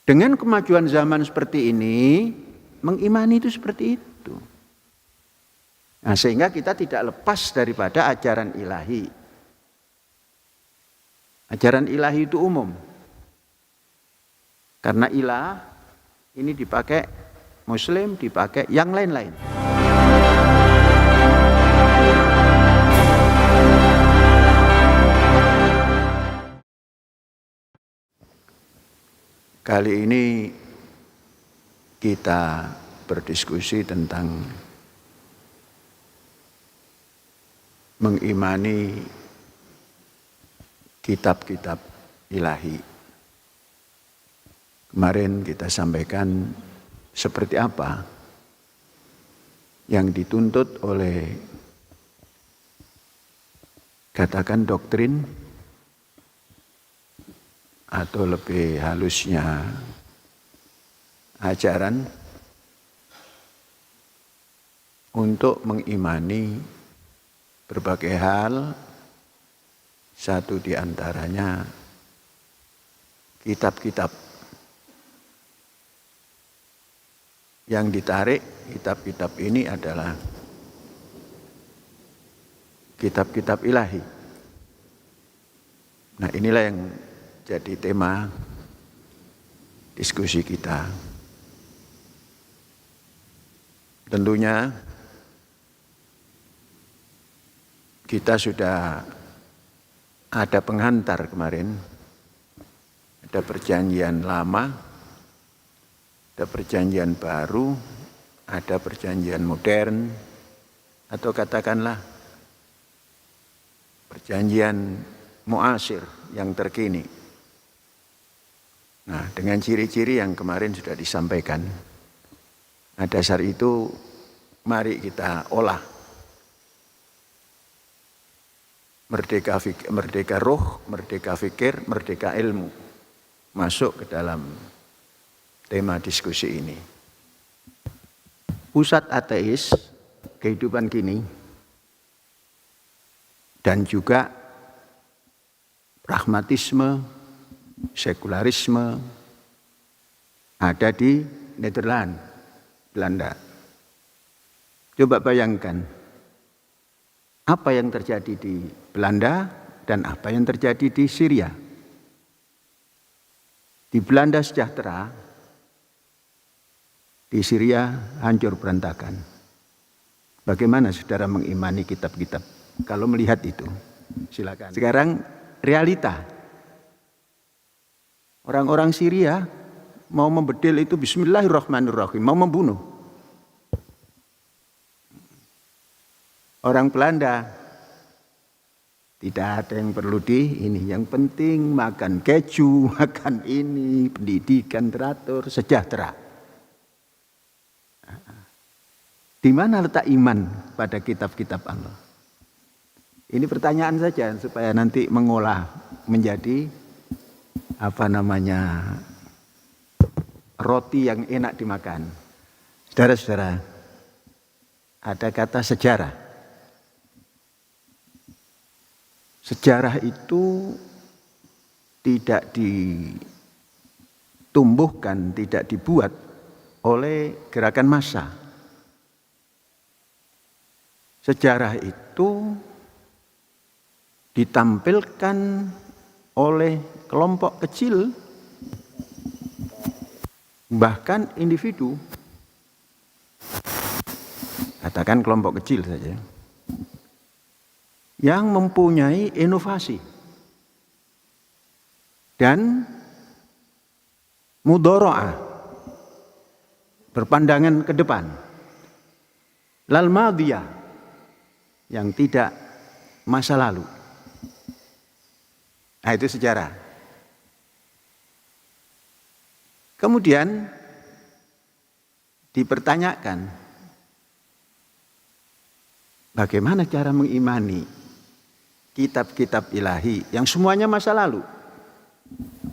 Dengan kemajuan zaman seperti ini, mengimani itu seperti itu. Nah, sehingga kita tidak lepas daripada ajaran ilahi. Ajaran ilahi itu umum. Karena ilah ini dipakai Muslim, dipakai yang lain-lain. Kali ini kita berdiskusi tentang mengimani kitab-kitab ilahi. Kemarin kita sampaikan seperti apa yang dituntut oleh katakan doktrin atau lebih halusnya ajaran untuk mengimani berbagai hal, satu di antaranya kitab-kitab yang ditarik. Kitab-kitab ini adalah kitab-kitab ilahi. Nah, inilah yang jadi tema diskusi kita. Tentunya kita sudah ada penghantar kemarin, ada perjanjian lama, ada perjanjian baru, ada perjanjian modern, atau katakanlah perjanjian muasir yang terkini. Nah, dengan ciri-ciri yang kemarin sudah disampaikan. Nah, dasar itu mari kita olah. Merdeka roh, merdeka fikir, merdeka ilmu. Masuk ke dalam tema diskusi ini. Pusat ateis, kehidupan kini, dan juga pragmatisme, sekularisme ada di Nederland, Belanda. Coba bayangkan apa yang terjadi di Belanda dan apa yang terjadi di Syria. Di Belanda sejahtera, di Syria hancur berantakan. Bagaimana saudara mengimani kitab-kitab? Kalau melihat itu, silakan. Sekarang realita. Orang-orang Syria mau membedil itu bismillahirrahmanirrahim, mau membunuh. Orang Belanda tidak ada yang perlu ini, yang penting makan keju, makan ini, pendidikan teratur, sejahtera. Di mana letak iman pada kitab-kitab Allah? Ini pertanyaan saja supaya nanti mengolah menjadi roti yang enak dimakan. Saudara-saudara, ada kata sejarah. Sejarah itu tidak ditumbuhkan, tidak dibuat oleh gerakan massa. Sejarah itu ditampilkan oleh kelompok kecil, bahkan individu, katakan kelompok kecil saja, yang mempunyai inovasi dan mudharaah, berpandangan ke depan, lal madiyah, yang tidak masa lalu. Nah, itu sejarah. Kemudian dipertanyakan, bagaimana cara mengimani kitab-kitab ilahi yang semuanya masa lalu?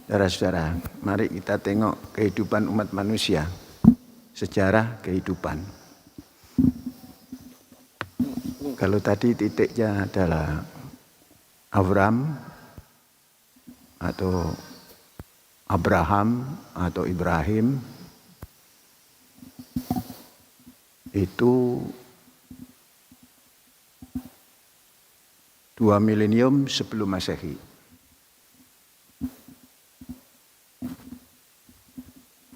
Saudara-saudara, mari kita tengok kehidupan umat manusia, sejarah kehidupan. Kalau tadi titiknya adalah Abraham atau Abraham atau Ibrahim itu 2 milenium sebelum Masehi.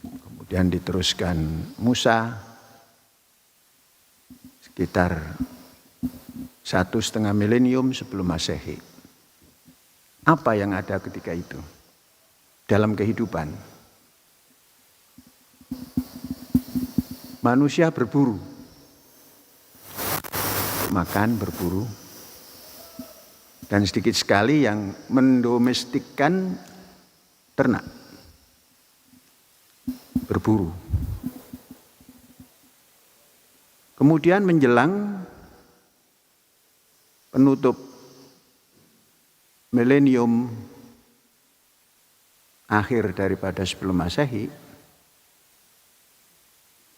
Kemudian diteruskan Musa sekitar 1,5 milenium sebelum Masehi. Apa yang ada ketika itu dalam kehidupan? Manusia berburu, makan, berburu, dan sedikit sekali yang mendomestikkan ternak, berburu. Kemudian menjelang penutup milenium akhir daripada sebelum Masehi,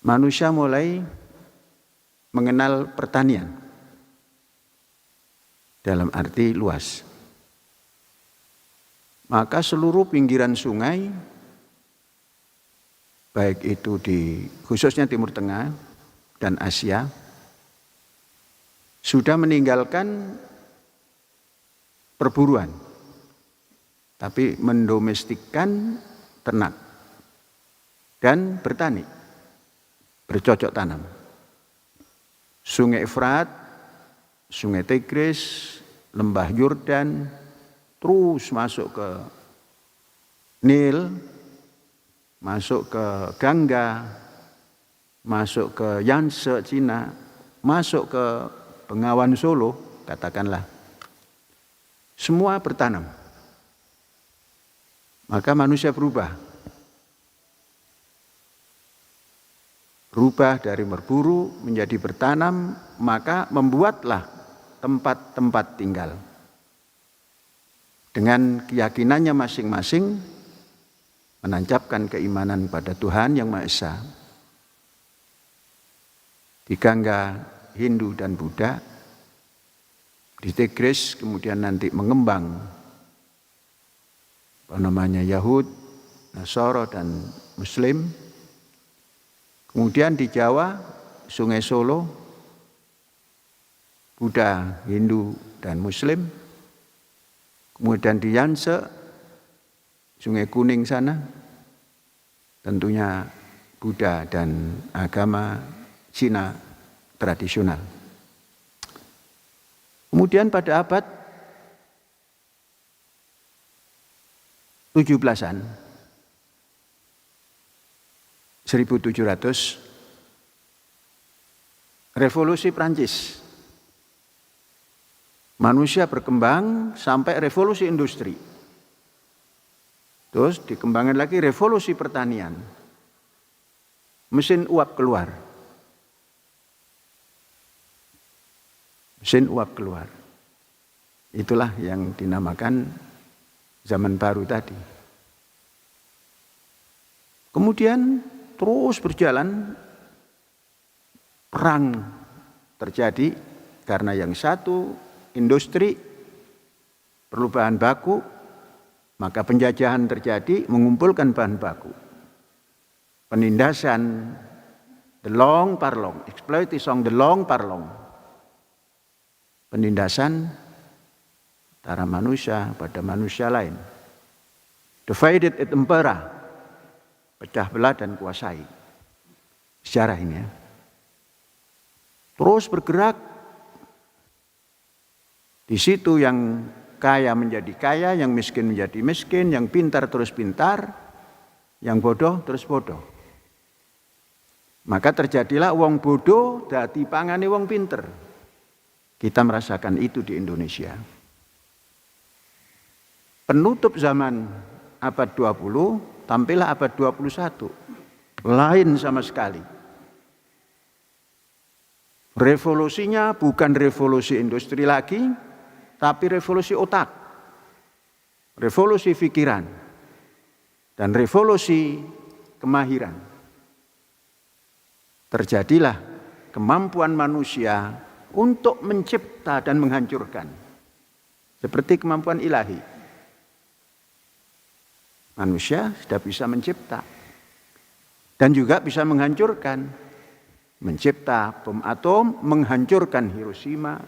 manusia mulai mengenal pertanian dalam arti luas. Maka seluruh pinggiran sungai, baik itu khususnya Timur Tengah dan Asia, sudah meninggalkan perburuan, tapi mendomestikkan ternak dan bertani, bercocok tanam. Sungai Efrat, Sungai Tigris, Lembah Yordan, terus masuk ke Nil, masuk ke Gangga, masuk ke Yangtze Cina, masuk ke Bengawan Solo, katakanlah. Semua bertanam. Maka manusia berubah. Berubah dari berburu menjadi bertanam, maka membuatlah tempat-tempat tinggal. Dengan keyakinannya masing-masing, menancapkan keimanan pada Tuhan Yang Maha Esa. Di Gangga, Hindu dan Buddha. Di Tigris kemudian nanti mengembang Yahud, Nasara dan Muslim. Kemudian di Jawa, Sungai Solo, Buddha, Hindu dan Muslim. Kemudian di Yangtze, Sungai Kuning sana, tentunya Buddha dan agama Cina tradisional. Kemudian pada abad 17-an, 1700, revolusi Prancis. Manusia berkembang sampai revolusi industri. Terus dikembangkan lagi revolusi pertanian. Mesin uap keluar. Mesin uap keluar. Itulah yang dinamakan zaman baru tadi. Kemudian terus berjalan, perang terjadi karena yang satu industri perlu bahan baku, maka penjajahan terjadi mengumpulkan bahan baku. Penindasan the long par long, exploitation the long par long. Penindasan antara manusia pada manusia lain. Divided et impera, pecah belah dan kuasai. Sejarah ini ya. Terus bergerak. Di situ yang kaya menjadi kaya, yang miskin menjadi miskin, yang pintar terus pintar, yang bodoh terus bodoh. Maka terjadilah wong bodoh dadi pangane wong pinter. Kita merasakan itu di Indonesia. Penutup zaman abad 20, tampillah abad 21. Lain sama sekali. Revolusinya bukan revolusi industri lagi, tapi revolusi otak. Revolusi pikiran. Dan revolusi kemahiran. Terjadilah kemampuan manusia untuk mencipta dan menghancurkan. Seperti kemampuan ilahi. Manusia sudah bisa mencipta dan juga bisa menghancurkan. Mencipta bom atom, menghancurkan Hiroshima,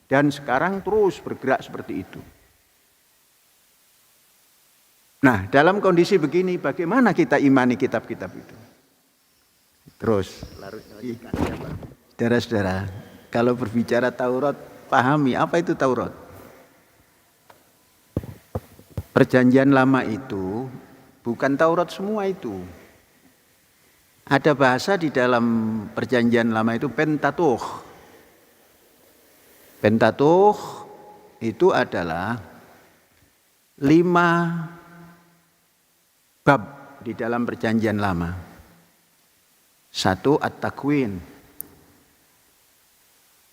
dan sekarang terus bergerak seperti itu. Nah, dalam kondisi begini bagaimana kita imani kitab-kitab itu? Terus, saudara-saudara, kalau berbicara Taurat, pahami apa itu Taurat. Perjanjian lama itu bukan Taurat semua itu. Ada bahasa di dalam perjanjian lama itu Pentateuch. Pentateuch itu adalah 5 bab di dalam perjanjian lama. 1 At-Takwin.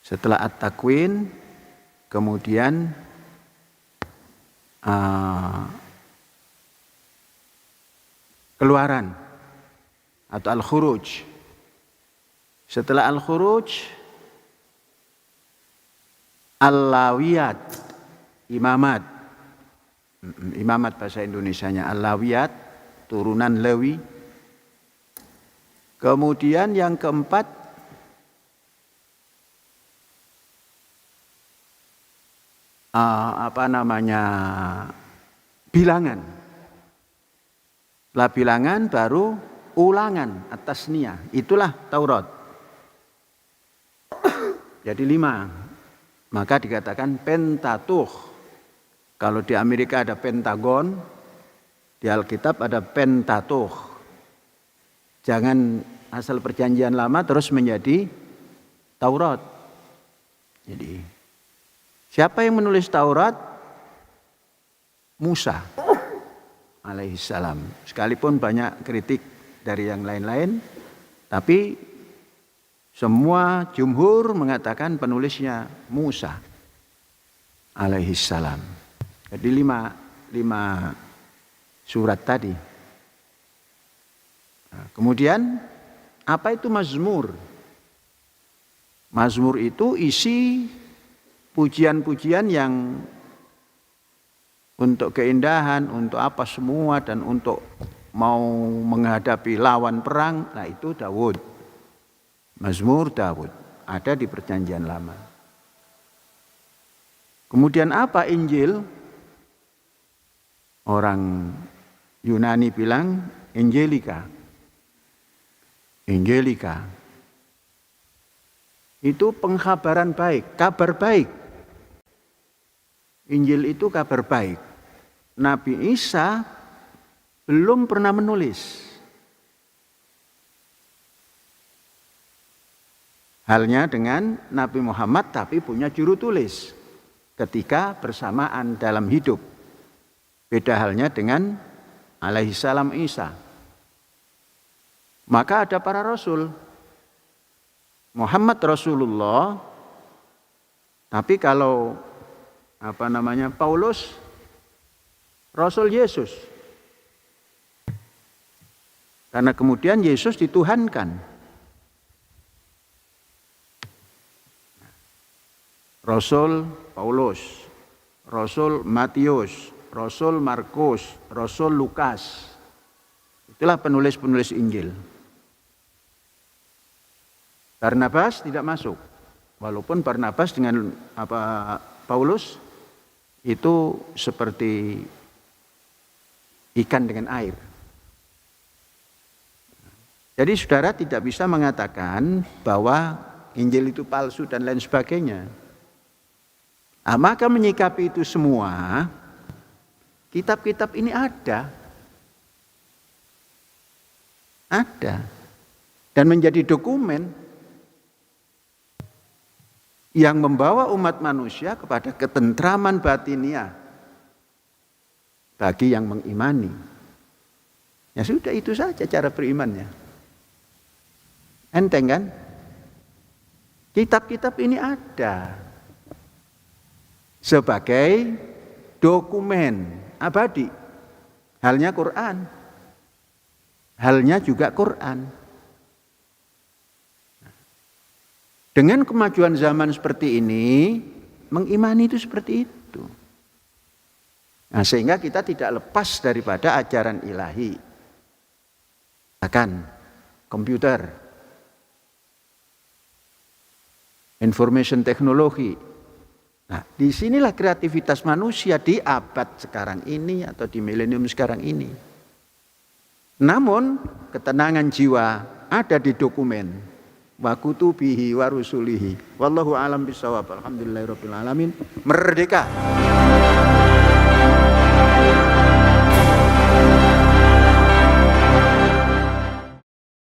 Setelah At-Takwin, kemudian Keluaran atau Al-Khuruj. Setelah Al-Khuruj, Al-Lawiyat, Imamat. Imamat bahasa Indonesianya Al-Lawiyat, turunan Lewi. Kemudian yang keempat bilangan. Setelah bilangan baru ulangan atas nia. Itulah Taurat. Jadi 5. Maka dikatakan Pentateuch. Kalau di Amerika ada Pentagon, di Alkitab ada Pentateuch. Jangan asal perjanjian lama terus menjadi Taurat. Jadi siapa yang menulis Taurat? Musa alaihissalam. Sekalipun banyak kritik dari yang lain-lain, tapi semua jumhur mengatakan penulisnya Musa alaihissalam. Jadi 5 surat tadi. Nah, kemudian apa itu Mazmur? Mazmur itu isi pujian-pujian yang untuk keindahan, untuk apa semua, dan untuk mau menghadapi lawan perang. Nah itu Daud. Mazmur Daud ada di perjanjian lama. Kemudian apa Injil? Orang Yunani bilang Angelika. Angelika itu pengkhabaran baik, kabar baik. Injil itu kabar baik. Nabi Isa belum pernah menulis. Halnya dengan Nabi Muhammad tapi punya juru tulis ketika bersamaan dalam hidup. Beda halnya dengan alaihissalam Isa. Maka ada para rasul. Muhammad Rasulullah, tapi kalau Paulus Rasul Yesus. Karena kemudian Yesus dituhankan. Rasul Paulus, Rasul Matius, Rasul Markus, Rasul Lukas. Itulah penulis-penulis Injil. Barnabas tidak masuk. Walaupun Barnabas dengan Paulus itu seperti ikan dengan air. Jadi saudara tidak bisa mengatakan bahwa Injil itu palsu dan lain sebagainya. Maka menyikapi itu semua, kitab-kitab ini ada. Dan menjadi dokumen yang membawa umat manusia kepada ketentraman batiniah bagi yang mengimani. Ya sudah, itu saja cara berimannya. Enteng kan? Kitab-kitab ini ada sebagai dokumen abadi. Halnya Quran. Halnya juga Quran. Dengan kemajuan zaman seperti ini, mengimani itu seperti itu. Nah, sehingga kita tidak lepas daripada ajaran ilahi. Akan komputer, information technology. Nah, disinilah kreativitas manusia di abad sekarang ini atau di milenium sekarang ini. Namun ketenangan jiwa ada di dokumen wa kutubihi wa rusulihi. Wallahu a'lam bishawab. Alhamdulillahirabbil alamin. Merdeka.